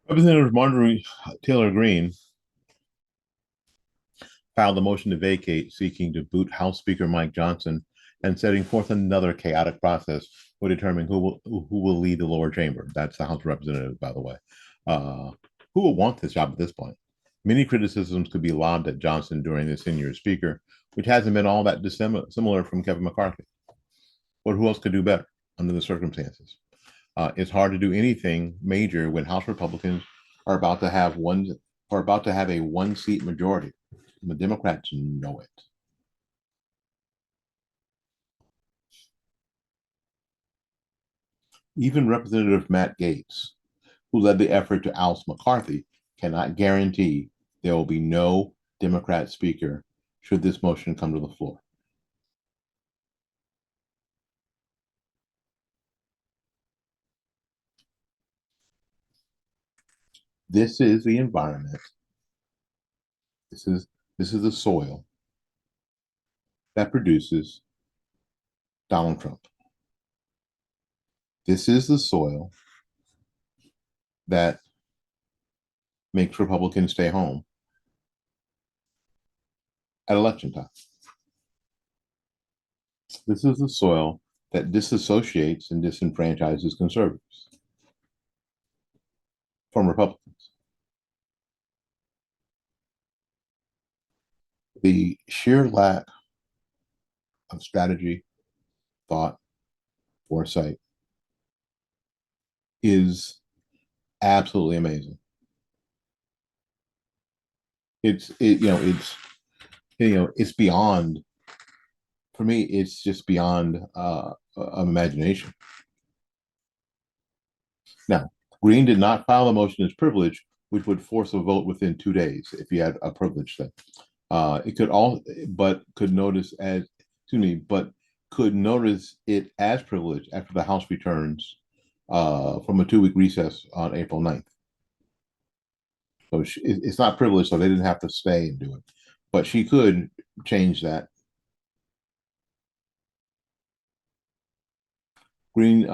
Representative Marjorie Taylor Greene filed a motion to vacate, seeking to boot House Speaker Mike Johnson and setting forth another chaotic process for determining who will lead the lower chamber. That's the House of Representatives, by the way. Who will want this job at this point? Many criticisms could be lobbed at Johnson during this tenure as Speaker, which hasn't been all that dissimilar from Kevin McCarthy. But who else could do better under the circumstances? It's hard to do anything major when House Republicans are about to have a one-seat majority. The Democrats know it. Even Representative Matt Gaetz, who led the effort to oust McCarthy, cannot guarantee there will be no Democrat speaker should this motion come to the floor. This is the environment. This is the soil that produces Donald Trump. This is the soil that makes Republicans stay home at election time. This is the soil that disassociates and disenfranchises conservatives from Republicans. The sheer lack of strategy, thought, foresight is absolutely amazing. It's beyond, for me, it's just beyond imagination. Now, Greene did not file a motion as privilege, which would force a vote within 2 days if he had a privilege thing. It could all, but could notice it as privilege after the House returns from a 2-week recess on April 9th. So it's not privileged, so they didn't have to stay and do it. But she could change that. Greene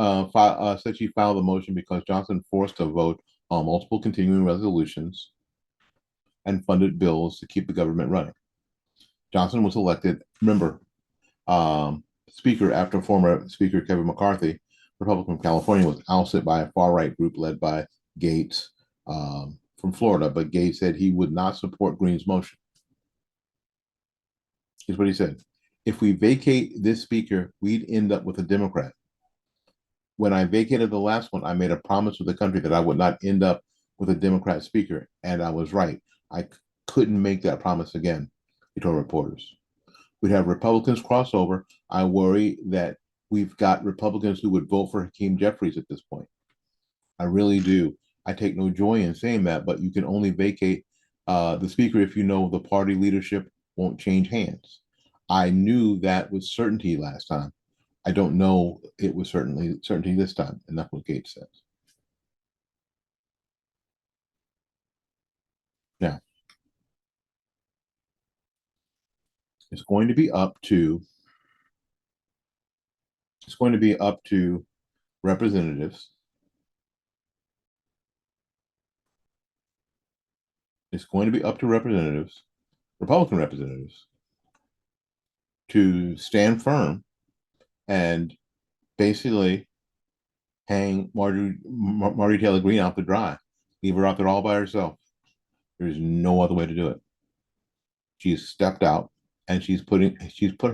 said she filed the motion because Johnson forced a vote on multiple continuing resolutions and funded bills to keep the government running. Johnson was elected, remember, Speaker after former Speaker Kevin McCarthy, Republican from California, was ousted by a far-right group led by Gaetz from Florida, but Gaetz said he would not support Greene's motion. Here's what he said. If we vacate this speaker, we'd end up with a Democrat. When I vacated the last one, I made a promise to the country that I would not end up with a Democrat speaker, and I was right. I couldn't make that promise again, he told reporters. We'd have Republicans cross over. I worry that we've got Republicans who would vote for Hakeem Jeffries at this point. I really do. I take no joy in saying that, but you can only vacate the speaker if you know the party leadership won't change hands. I knew that with certainty last time. I don't know it was certainty this time, and that's what Gaetz says. Now, it's going to be up to representatives. It's going to be up to representatives, Republican representatives, to stand firm and basically hang Marjorie Taylor Greene out to dry, leave her out there all by herself. There's no other way to do it. She's stepped out and she's put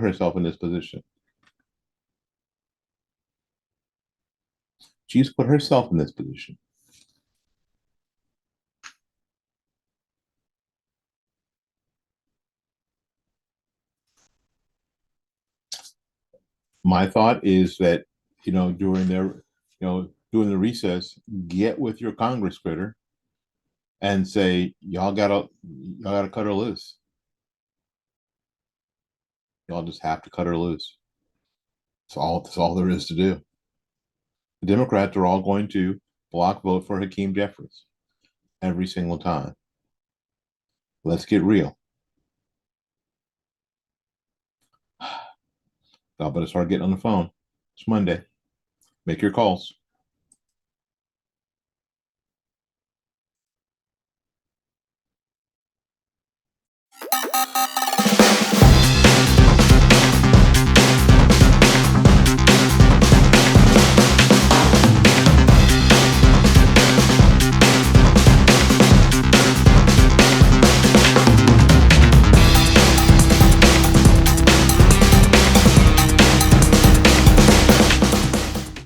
herself in this position. She's put herself in this position. My thought is that, during the recess, get with your Congress critter and say, y'all gotta cut her loose. Y'all just have to cut her loose. That's all there is to do. The Democrats are all going to block vote for Hakeem Jeffries every single time. Let's get real. Y'all better start getting on the phone. It's Monday. Make your calls.